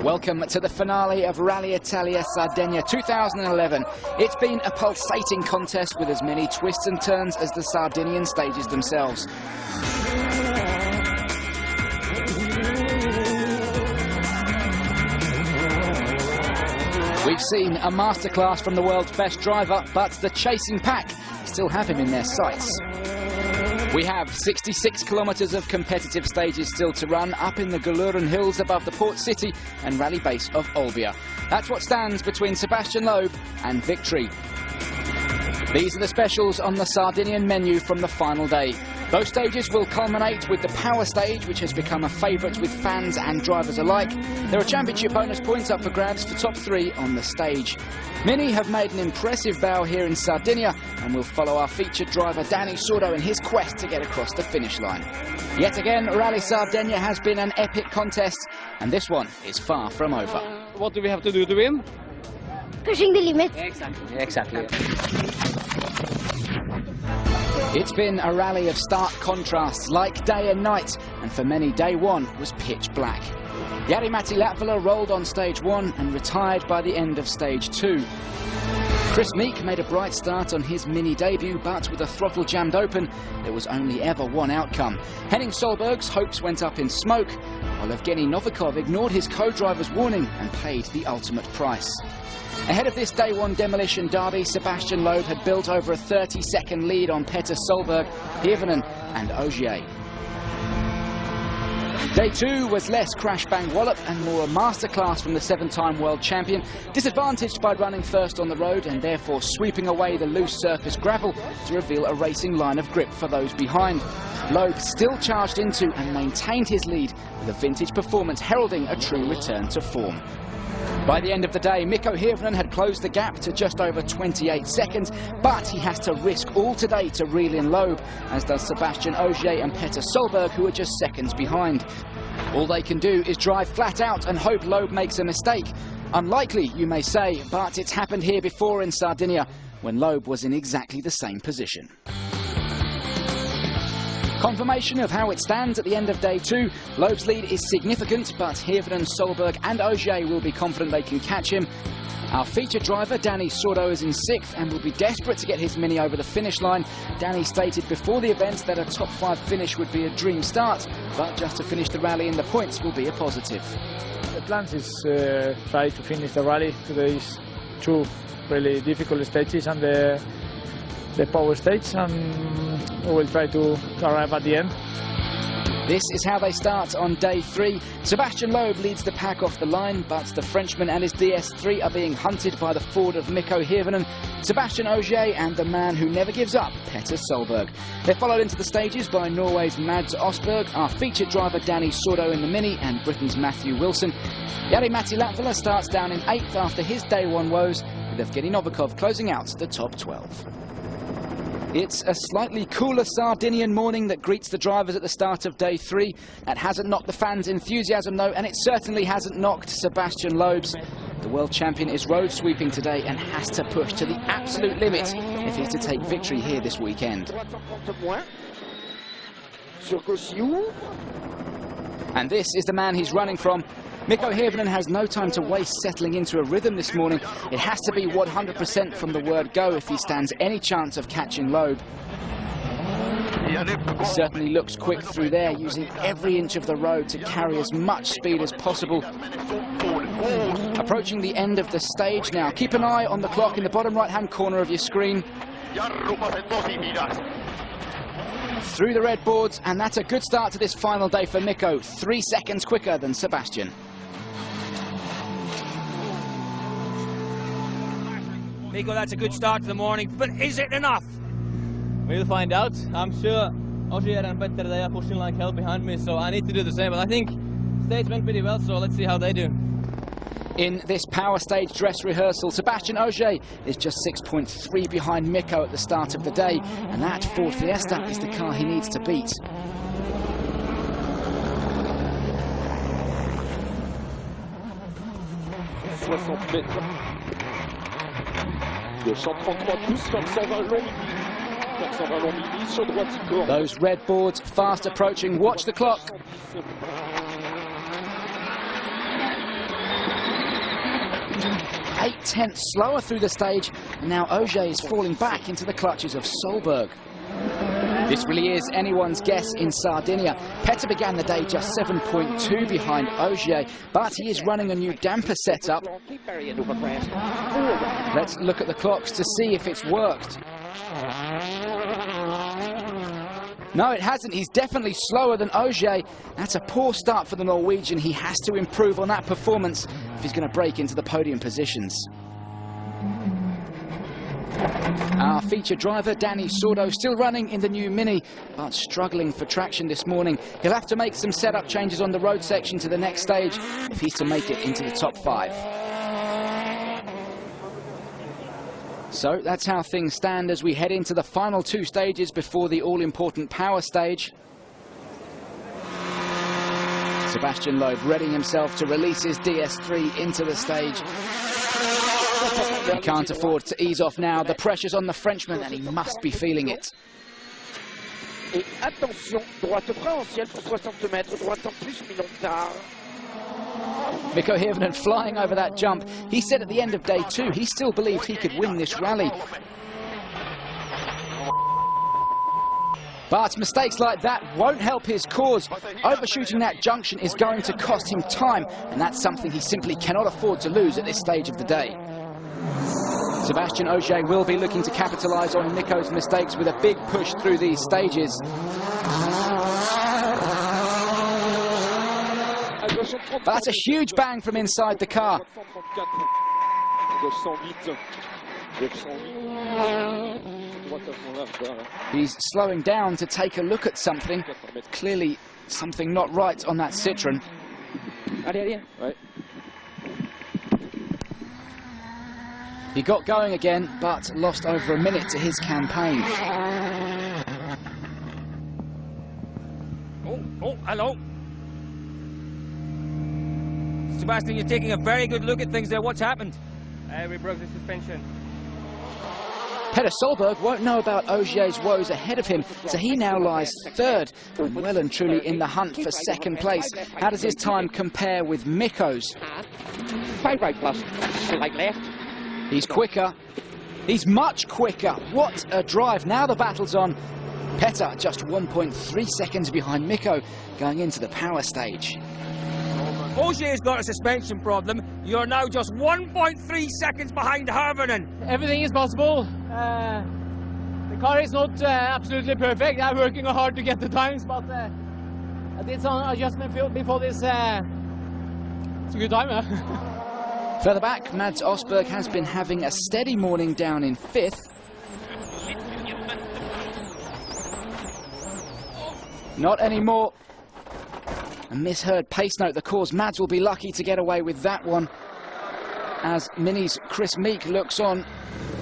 Welcome to the finale of Rally Italia Sardegna 2011. It's been a pulsating contest with as many twists and turns as the Sardinian stages themselves. We've seen a masterclass from the world's best driver, but the chasing pack still have him in their sights. We have 66 kilometres of competitive stages still to run up in the Guluren Hills above the port city and rally base of Olbia. That's what stands between Sebastian Loeb and victory. These are the specials on the Sardinian menu from the final day. Those stages will culminate with the power stage, which has become a favourite with fans and drivers alike. There are championship bonus points up for grabs for top three on the stage. Many have made an impressive bow here in Sardinia and will follow our featured driver Danny Sordo in his quest to get across the finish line. Yet again, Rally Sardegna has been an epic contest, and this one is far from over. What do we have to do to win? Pushing the limit. Exactly. It's been a rally of stark contrasts, like day and night, and for many, day one was pitch black. Jari-Matti Latvala rolled on stage one and retired by the end of stage two. Chris Meek made a bright start on his mini debut, but with a throttle jammed open, there was only ever one outcome. Henning Solberg's hopes went up in smoke, while Evgeny Novikov ignored his co-driver's warning and paid the ultimate price. Ahead of this day one demolition derby, Sebastian Loeb had built over a 30-second lead on Petter Solberg, Hirvonen and Ogier. Day two was less crash-bang wallop and more a masterclass from the seven-time world champion, disadvantaged by running first on the road and therefore sweeping away the loose surface gravel to reveal a racing line of grip for those behind. Loeb still charged into and maintained his lead with a vintage performance heralding a true return to form. By the end of the day, Mikko Hirvonen had closed the gap to just over 28 seconds, but he has to risk all today to reel in Loeb, as does Sebastian Ogier and Petter Solberg, who are just seconds behind. All they can do is drive flat out and hope Loeb makes a mistake. Unlikely, you may say, but it's happened here before in Sardinia, when Loeb was in exactly the same position. Confirmation of how it stands at the end of day two. Loeb's lead is significant, but Hirvonen, Solberg and Ogier will be confident they can catch him. Our featured driver, Danny Sordo, is in sixth and will be desperate to get his Mini over the finish line. Danny stated before the event that a top five finish would be a dream start, but just to finish the rally in the points will be a positive. The plan is try to finish the rally. Today is two really difficult stages and the power stage, and we will try to arrive at the end. This is how they start on day three. Sebastian Loeb leads the pack off the line, but the Frenchman and his DS3 are being hunted by the Ford of Mikko Hirvonen, Sebastian Ogier and the man who never gives up, Petter Solberg. They're followed into the stages by Norway's Mads Osberg, our featured driver Danny Sordo in the Mini and Britain's Matthew Wilson. Jari-Matti Latvala starts down in eighth after his day one woes, with Evgeny Novikov closing out the top 12. It's a slightly cooler Sardinian morning that greets the drivers at the start of day three. That hasn't knocked the fans' enthusiasm though, and it certainly hasn't knocked Sebastian Loeb's. The world champion is road sweeping today and has to push to the absolute limit if he's to take victory here this weekend. And this is the man he's running from. Mikko Hirvonen has no time to waste settling into a rhythm this morning. It has to be 100% from the word go if he stands any chance of catching Loeb. He certainly looks quick through there, using every inch of the road to carry as much speed as possible. Approaching the end of the stage now. Keep an eye on the clock in the bottom right-hand corner of your screen. Through the red boards, and that's a good start to this final day for Mikko, 3 seconds quicker than Sebastian. Mikko, that's a good start to the morning, but is it enough? We'll find out. I'm sure Ogier and Petter, they are pushing like hell behind me, so I need to do the same. But I think Stage went pretty well, so let's see how they do. In this power stage dress rehearsal, Sébastien Ogier is just 6.3 behind Mikko at the start of the day, and that Ford Fiesta is the car he needs to beat. Those red boards fast approaching. Watch the clock. 8/10 slower through the stage, and now Ogier is falling back into the clutches of Solberg. This really is anyone's guess in Sardinia. Petter began the day just 7.2 behind Ogier, but he is running a new damper setup. Let's look at the clocks to see if it's worked. No, it hasn't. He's definitely slower than Ogier. That's a poor start for the Norwegian. He has to improve on that performance if he's going to break into the podium positions. Our feature driver, Danny Sordo, still running in the new Mini, but struggling for traction this morning. He'll have to make some setup changes on the road section to the next stage if he's to make it into the top 5. So that's how things stand as we head into the final 2 stages before the all-important power stage. Sébastien Loeb readying himself to release his DS3 into the stage. He can't afford to ease off now. The pressure's on the Frenchman and he must be feeling it. Et attention, droite préférentielle pour 60 mètres, droite en plus, mi long. Mikko Hirvonen flying over that jump. He said at the end of day 2 he still believed he could win this rally. But mistakes like that won't help his cause. Overshooting that junction is going to cost him time, and that's something he simply cannot afford to lose at this stage of the day. Sébastien Ogier will be looking to capitalise on Mikko's mistakes with a big push through these stages. That's a huge bang from inside the car. He's slowing down to take a look at something. Clearly something not right on that Citroën. He got going again, but lost over a minute to his campaign. Oh, hello. Sébastien, you're taking a very good look at things there. What's happened? We broke the suspension. Petter Solberg won't know about Ogier's woes ahead of him, so he now lies 3rd, and well and truly in the hunt for 2nd place. How does his time compare with Mikko's? 5 right plus, slight left. He's quicker. He's much quicker. What a drive. Now the battle's on. Petter just 1.3 seconds behind Mikko going into the power stage. Ogier's got a suspension problem. You're now just 1.3 seconds behind Hirvonen. Everything is possible. The car is not absolutely perfect. I'm working hard to get the times, but I did some adjustment before this. It's a good time. Further back, Mads Osberg has been having a steady morning down in 5th. Not anymore. A misheard pace note, the cause. Mads will be lucky to get away with that one. As Mini's Chris Meek looks on,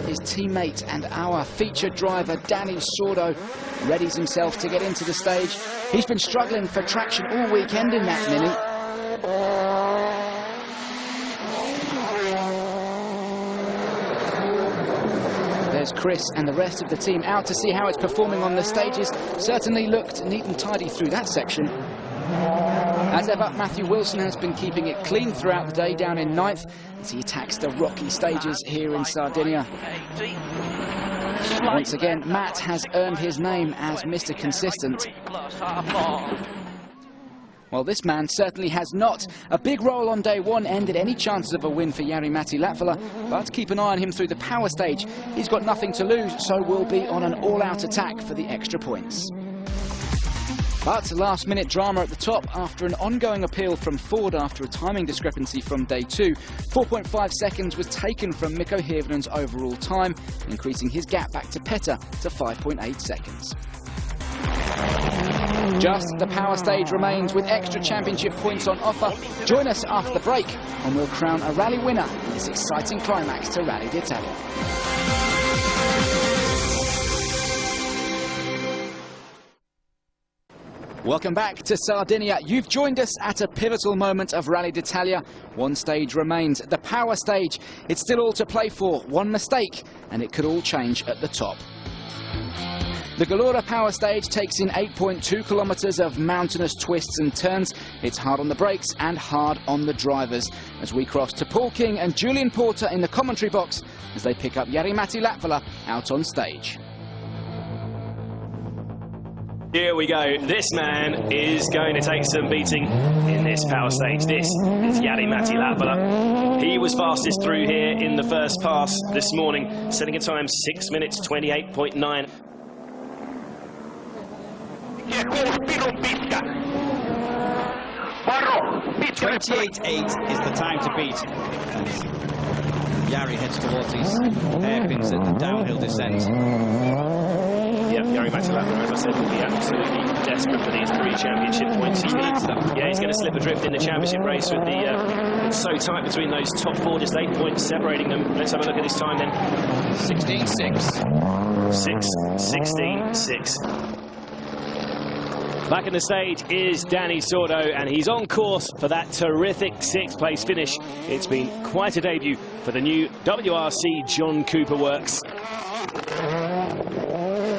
his teammate and our featured driver, Danny Sordo, readies himself to get into the stage. He's been struggling for traction all weekend in that Mini. There's Chris and the rest of the team out to see how it's performing on the stages. Certainly looked neat and tidy through that section. As ever, Matthew Wilson has been keeping it clean throughout the day, down in 9th, as he attacks the rocky stages here in Sardinia. Once again, Matt has earned his name as Mr. Consistent. Well, this man certainly has not. A big roll on day 1 ended any chances of a win for Jari-Matti Latvala, but keep an eye on him through the power stage. He's got nothing to lose, so will be on an all-out attack for the extra points. But last-minute drama at the top after an ongoing appeal from Ford after a timing discrepancy from day 2. 4.5 seconds was taken from Mikko Hirvonen's overall time, increasing his gap back to Petter to 5.8 seconds. Just the power stage remains with extra championship points on offer. Join us after the break and we'll crown a rally winner in this exciting climax to Rally d'Italia. Welcome back to Sardinia. You've joined us at a pivotal moment of Rally d'Italia. One stage remains, the power stage. It's still all to play for. One mistake and it could all change at the top. The Gallura power stage takes in 8.2 kilometres of mountainous twists and turns. It's hard on the brakes and hard on the drivers. As we cross to Paul King and Julian Porter in the commentary box as they pick up Jari-Matti Latvala out on stage. Here we go. This man is going to take some beating in this power stage. This is Jari-Matti Latvala. He was fastest through here in the first pass this morning, setting a time 6 minutes 28.9. 28.8 is the time to beat. Jari heads towards these hairpins at the downhill descent. Yeah, Jari-Matti Latvala, as I said, will be absolutely desperate for these 3 championship points. He needs them. Yeah, he's going to slip adrift in the championship race with the it's so tight between those top 4, just 8 points separating them. Let's have a look at his time then. 16.6. 6.16.6. Back in the stage is Dani Sordo, and he's on course for that terrific 6th place finish. It's been quite a debut for the new WRC John Cooper Works.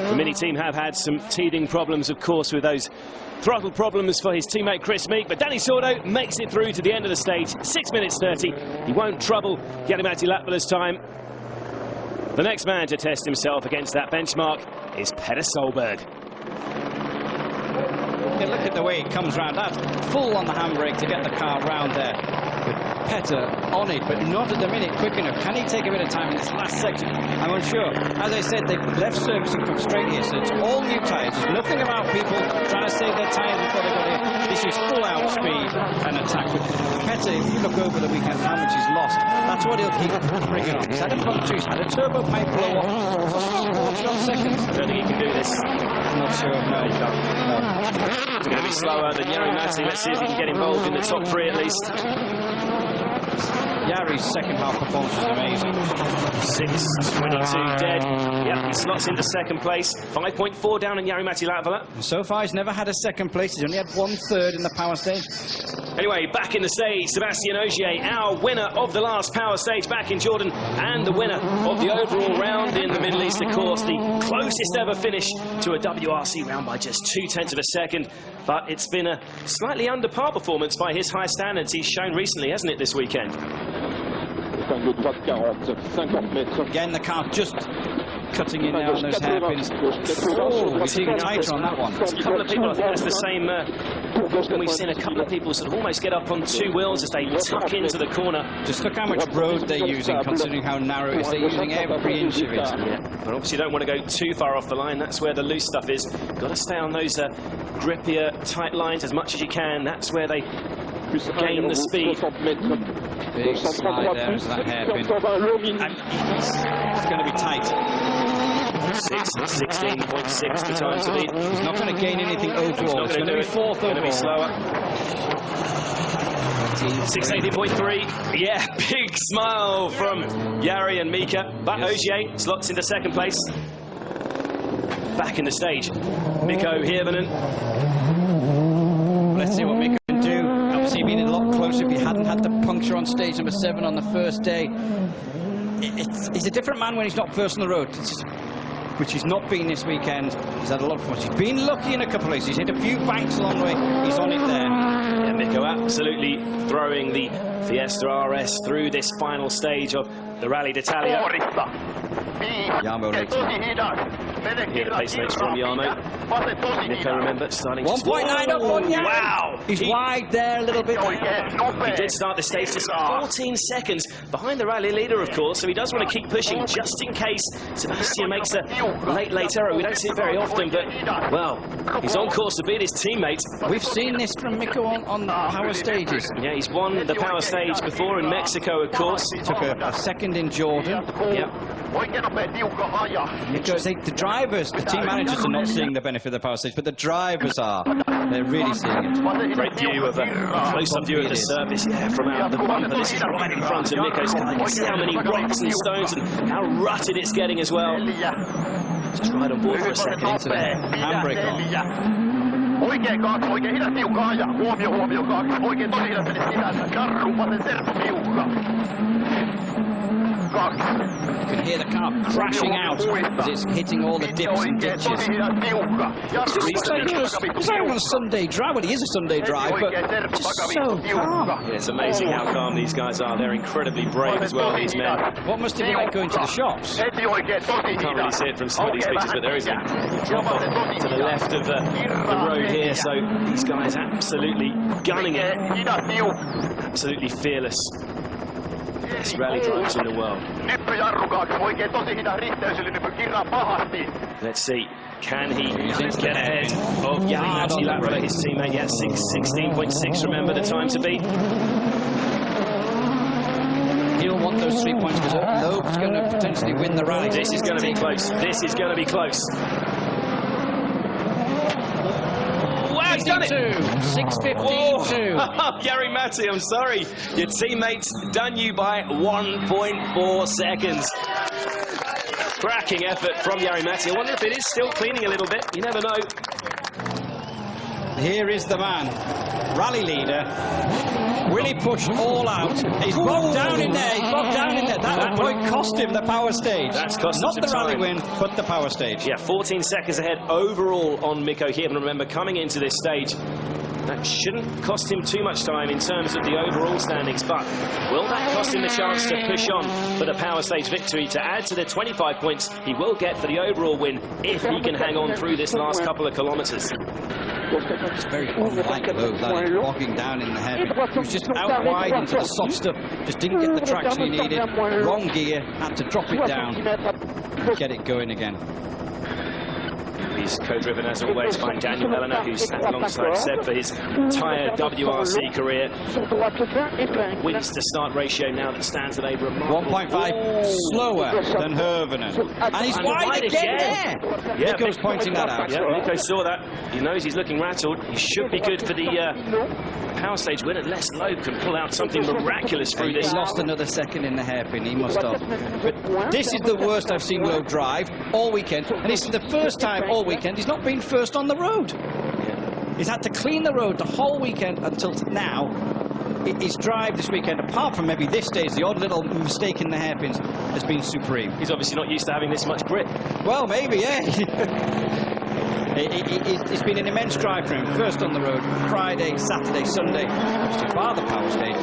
The Mini team have had some teething problems, of course, with those throttle problems for his teammate Chris Meek, but Dani Sordo makes it through to the end of the stage, 6 minutes 30. He won't trouble Jari-Matti Latvala's time. The next man to test himself against that benchmark is Petter Solberg. Look at the way it comes round. That's full on the handbrake to get the car round there. But Petter on it, but not at the minute quick enough. Can he take a bit of time in this last section? I'm unsure. As I said, they've left servicing from straight here, so it's all new tyres. There's nothing about people trying to save their tyres before they got here. This is full out speed and attack. But Petter, if you look over the weekend how much he's lost, that's what he'll keep bringing on. He's had a front 2, he's had a turbo pipe blow off. 40 seconds. I don't think he can do this. I'm not sure. No, he can't. No. It's going to be slower than Jari-Matti. Let's see if he can get involved in the top 3 at least. Yari's second half performance was amazing. 6.22 dead. Yep, he slots into 2nd place. 5.4 down on Jari-Matti Latvala. So far, he's never had a 2nd place. He's only had 1/3 in the power stage. Anyway, back in the stage, Sébastien Ogier, our winner of the last power stage back in Jordan, and the winner of the overall round in the Middle East, of course, the closest ever finish to a WRC round by just 0.2 of a second. But it's been a slightly under par performance by his high standards he's shown recently, hasn't it, this weekend? Again, the car just cutting in now on those hairpins. Oh, we're seeing tighter on that one. There's a couple of people, I think that's the same, and we've seen a couple of people sort of almost get up on 2 wheels as they tuck into the corner. Just look how much road they're using, considering how narrow it is. They're using every inch of it. Yeah, but obviously you don't want to go too far off the line. That's where the loose stuff is. Got to stay on those grippier, tight lines as much as you can. That's where they gain the speed. Big slide there into that hairpin. And it's going to be tight. 16.6 the time to beat. He's not going to gain anything overall. It's going to be 4th. It's going to be slower. 680.3. Yeah, big smile from Jari and Mika. But Ogier slots into 2nd place. Back in the stage, Mikko Hirvonen. Let's see what Mikko can do. Obviously, been a lot closer if he hadn't had the puncture on stage number 7 on the first day. He's a different man when he's not first on the road, which he's not been this weekend. He's had a lot of fun. He's been lucky in a couple of places. He's hit a few banks along the way. He's on it there. Yeah, Mikko absolutely throwing the Fiesta RS through this final stage of the Rally d'Italia. Jarmo leads now. Here the pace notes from Jarmo. Mikko, remember, starting 1.9 up on Jarmo. Wow! He's wide there a little bit. He did start the stage just 14 seconds behind the rally leader, of course, so he does want to keep pushing just in case Sébastien makes a late error. We don't see it very often, but, well, he's on course to beat his teammate. We've seen this from Mikko on the power stages. Yeah, he's won the power stage before in Mexico, of course. Took a 2nd in Jordan. Yeah. Because the drivers, the team managers are not seeing the benefit of the power stage, but the drivers are. They're really seeing it. Great view of a close-up view of the surface from out the bumper. This is right in front of Mikko's car. You can see how many rocks and stones and how rutted it's getting as well. Just right on board for a second into the handbrake on. Oikein kaksi, oikein hidasta tiukkaa ja huomio kaksi, oikein tosi hidasta sisässä, jarru, vasen servo tiukka. You can hear the car crashing out as it's hitting all the dips and ditches. It's like on a Sunday drive. Well, he is a Sunday drive, but just so calm. Yeah, it's amazing how calm these guys are. They're incredibly brave as well, these men. What must it be like going to the shops? Can't really see it from some of these pictures, but there is a drop off to the left of the road here, so these guys absolutely gunning it. Absolutely fearless. Best rally drivers in the world. Let's see, can he get ahead of Jari Mäti, his teammate? Yeah, 16.6, remember the time to beat. He'll want those 3 points because Loeb's going to potentially win the rally. This is going to be close. This is going to be close. Wow, he's done it! 6:15.2. Jari Mäti, I'm sorry. Your teammate's done you by 1.4 seconds. Cracking effort from Jari Mäti. I wonder if it is still cleaning a little bit. You never know. Here is the man, rally leader. Will he push all out? He's bogged down in there. He's bogged down in there. That point cost him the power stage. That's cost him not some the rally time. win, but the power stage. Yeah, 14 seconds ahead overall on Mikko here. And remember, coming into this stage, that shouldn't cost him too much time in terms of the overall standings, but will that cost him the chance to push on for the power stage victory to add to the 25 points he will get for the overall win if he can hang on through this last couple of kilometres? It's very unlike Loeb, that is bogging down in the hairpin. He was just out wide into the soft stuff, just didn't get the traction he needed. Wrong gear, had to drop it down, get it going again. He's co-driven as always by Daniel Elena, who's sat alongside Seb for his entire WRC career. Wins to start ratio now that stands at a remarkable 1.5 slower than Hirvonen. And he's wide again there! Yeah, Mikko's pointing that out. Yeah, Mikko saw that. He knows he's looking rattled. He should be good for the power stage win unless Loeb can pull out something miraculous through this. He lost another second in the hairpin, he must have. But this is the worst I've seen Loeb drive all weekend. And this is the first time all weekend he's not been first on the road. He's had to clean the road the whole weekend until now. His drive this weekend, apart from maybe this stage, the odd little mistake in the hairpins, has been supreme. He's obviously not used to having this much grip. Well, maybe, yeah. It's been an immense drive for him. First on the road, Friday, Saturday, Sunday. Obviously, bar the power stage.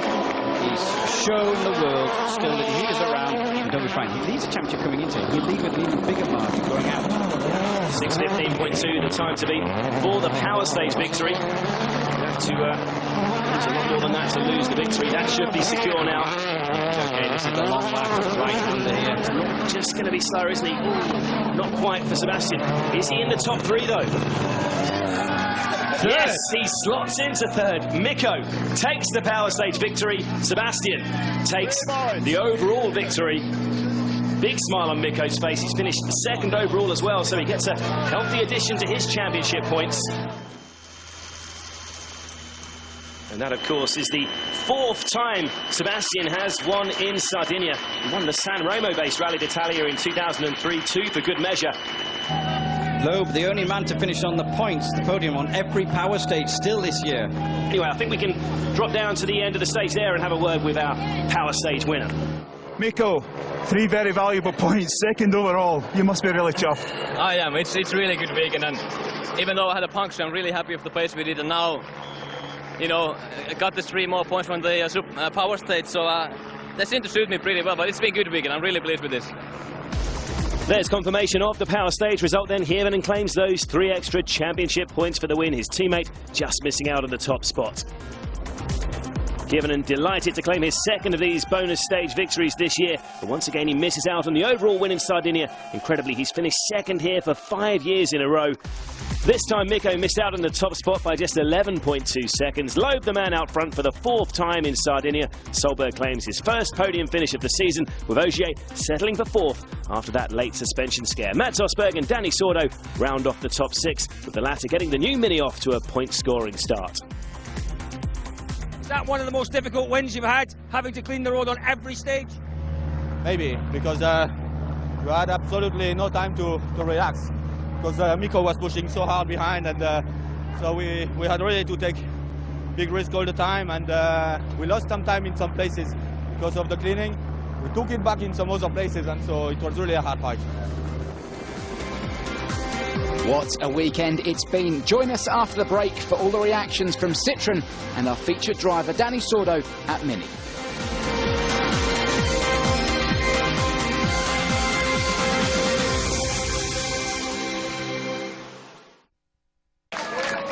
He's shown the world still that he is around and he'll be fine. He leads a championship coming into it. He'll lead with an even bigger margin going out. 6:15.2, the time to beat for the power stage victory. You have to lose a lot more than that to lose the victory. That should be secure now. Okay, this is the long lap right-hander here. It's not just going to be slower, isn't he? Not quite for Sebastian. Is he in the top three, though? Yes, he slots into third. Mikko takes the power stage victory. Sebastian takes the overall victory. Big smile on Mikko's face. He's finished second overall as well, so he gets a healthy addition to his championship points. And that, of course, is the fourth time Sebastian has won in Sardinia. He won the San Remo-based Rally d'Italia in 2003 too, for good measure. Loeb, the only man to finish on the points, the podium on every power stage still this year. Anyway, I think we can drop down to the end of the stage there and have a word with our power stage winner. Mikko, 3 very valuable points, second overall. You must be really chuffed. I am. It's really good weekend, and even though I had a puncture, I'm really happy with the pace we did, and now, you know, I got the 3 more points from the power stage, so they seem to suit me pretty well, but it's been a good weekend. I'm really pleased with this. There's confirmation of the power stage result then. Hirvonen claims those 3 extra championship points for the win. His teammate just missing out on the top spot. Kivinen delighted to claim his second of these bonus stage victories this year, but once again he misses out on the overall win in Sardinia. Incredibly, he's finished second here for 5 years in a row. This time Mikko missed out on the top spot by just 11.2 seconds. Loeb, the man out front for the 4th time in Sardinia. Solberg claims his first podium finish of the season, with Ogier settling for 4th after that late suspension scare. Mats Osberg and Danny Sordo round off the top 6, with the latter getting the new Mini off to a point-scoring start. Is that one of the most difficult wins you've had, having to clean the road on every stage? Maybe, because we had absolutely no time to relax. Because Mikko was pushing so hard behind, and so we had really to take big risk all the time, and we lost some time in some places because of the cleaning. We took it back in some other places, and so it was really a hard fight. What a weekend it's been. Join us after the break for all the reactions from Citroën and our featured driver Danny Sordo at Mini.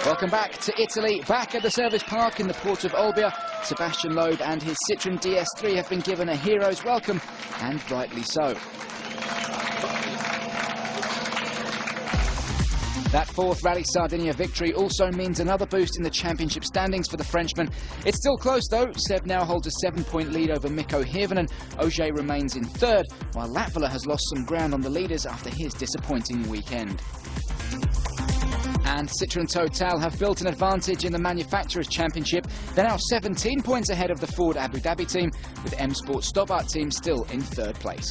Welcome back to Italy. Back at the service park in the port of Olbia, Sebastian Loeb and his Citroën DS3 have been given a hero's welcome, and rightly so. That 4th Rally Sardinia victory also means another boost in the championship standings for the Frenchman. It's still close though. Seb now holds a 7-point lead over Mikko Hirvonen. Ogier remains in 3rd, while Latvala has lost some ground on the leaders after his disappointing weekend. And Citroën Total have built an advantage in the Manufacturers' Championship. They're now 17 points ahead of the Ford Abu Dhabi team, with M Sport Stobart team still in 3rd place.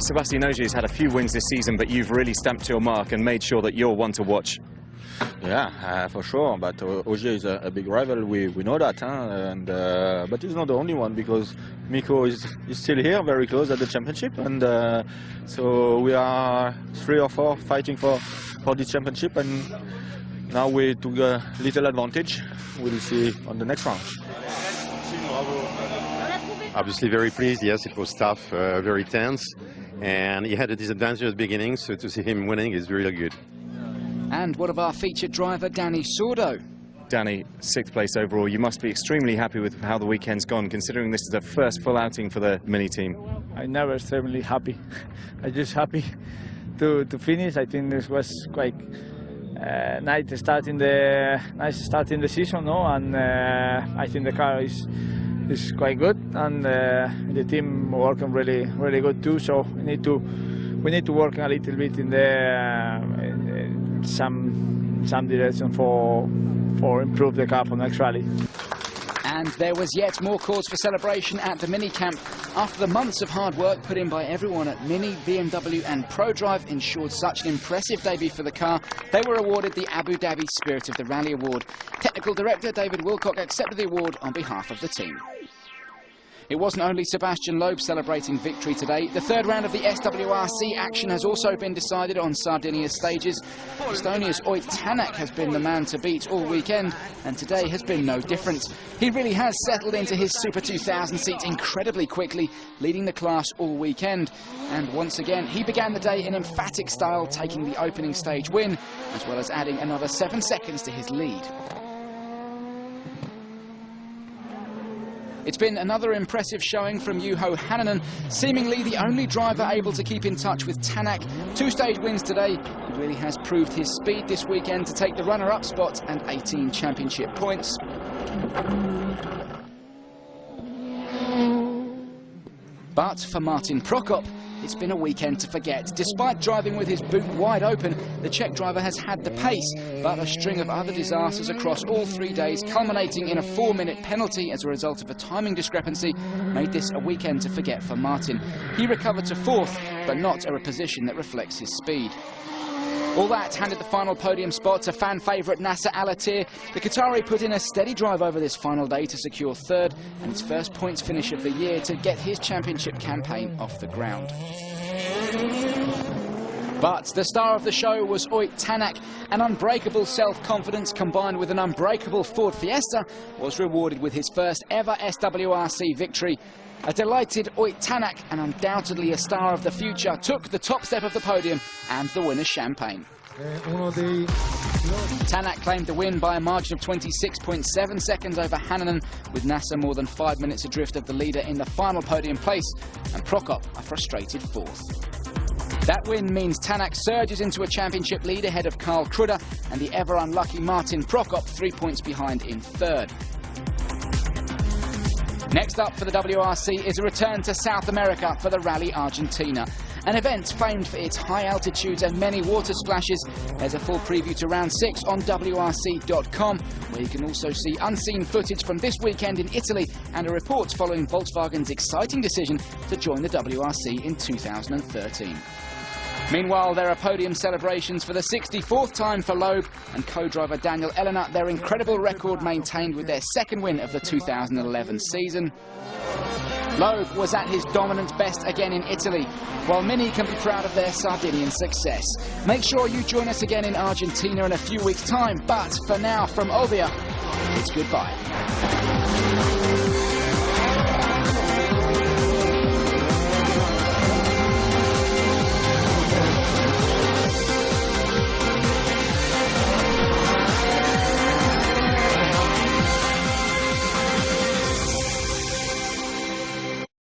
Sebastian Ogier's had a few wins this season, but you've really stamped your mark and made sure that you're one to watch. Yeah, for sure, but Ogier is a big rival, we know that, and but he's not the only one, because Mikko is still here, very close at the championship, and so we are 3 or 4 fighting for this championship, and now we took a little advantage. We'll see on the next round. Obviously very pleased, yes, it was tough, very tense, and he had a disadvantage at the beginning, so to see him winning is really good. And what of our featured driver, Danny Sordo? Danny, 6th place overall. You must be extremely happy with how the weekend's gone, considering this is the first full outing for the Mini team. I'm never extremely happy. I'm just happy to finish. I think this was quite nice start in the season, no? And I think the car is quite good, and the team working really good too. So we need to work a little bit in some direction for improve the car for next rally. And there was yet more cause for celebration at the Mini camp. After the months of hard work put in by everyone at Mini, BMW and ProDrive ensured such an impressive debut for the car, they were awarded the Abu Dhabi Spirit of the Rally Award. Technical Director David Wilcock accepted the award on behalf of the team. It wasn't only Sebastian Loeb celebrating victory today. The 3rd round of the SWRC action has also been decided on Sardinia's stages. Estonia's Ott Tänak has been the man to beat all weekend, and today has been no different. He really has settled into his Super 2000 seat incredibly quickly, leading the class all weekend. And once again, he began the day in emphatic style, taking the opening stage win, as well as adding another 7 seconds to his lead. It's been another impressive showing from Juho Hänninen, seemingly the only driver able to keep in touch with Tänak. 2 stage wins today. He really has proved his speed this weekend to take the runner-up spot and 18 championship points. But for Martin Prokop, it's been a weekend to forget. Despite driving with his boot wide open, the Czech driver has had the pace, but a string of other disasters across all 3 days, culminating in a 4-minute penalty as a result of a timing discrepancy, made this a weekend to forget for Martin. He recovered to 4th, but not a position that reflects his speed. All that handed the final podium spot to fan favourite Nasser Al-Attiyah. The Qatari put in a steady drive over this final day to secure 3rd and his first points finish of the year to get his championship campaign off the ground. But the star of the show was Ott Tänak. An unbreakable self-confidence combined with an unbreakable Ford Fiesta was rewarded with his first ever SWRC victory. A delighted Ott Tänak, and undoubtedly a star of the future, took the top step of the podium and the winner's champagne. Uno dei Tanak claimed the win by a margin of 26.7 seconds over Hannanen, with Nasser more than 5 minutes adrift of the leader in the final podium place, and Prokop a frustrated fourth. That win means Tanak surges into a championship lead ahead of Karl Kruder and the ever-unlucky Martin Prokop 3 points behind in third. Next up for the WRC is a return to South America for the Rally Argentina, an event famed for its high altitudes and many water splashes. There's a full preview to round 6 on WRC.com, where you can also see unseen footage from this weekend in Italy and a report following Volkswagen's exciting decision to join the WRC in 2013. Meanwhile, there are podium celebrations for the 64th time for Loeb and co-driver Daniel Elena, their incredible record maintained with their second win of the 2011 season. Loeb was at his dominant best again in Italy, while Mini can be proud of their Sardinian success. Make sure you join us again in Argentina in a few weeks' time, but for now, from Olbia, it's goodbye.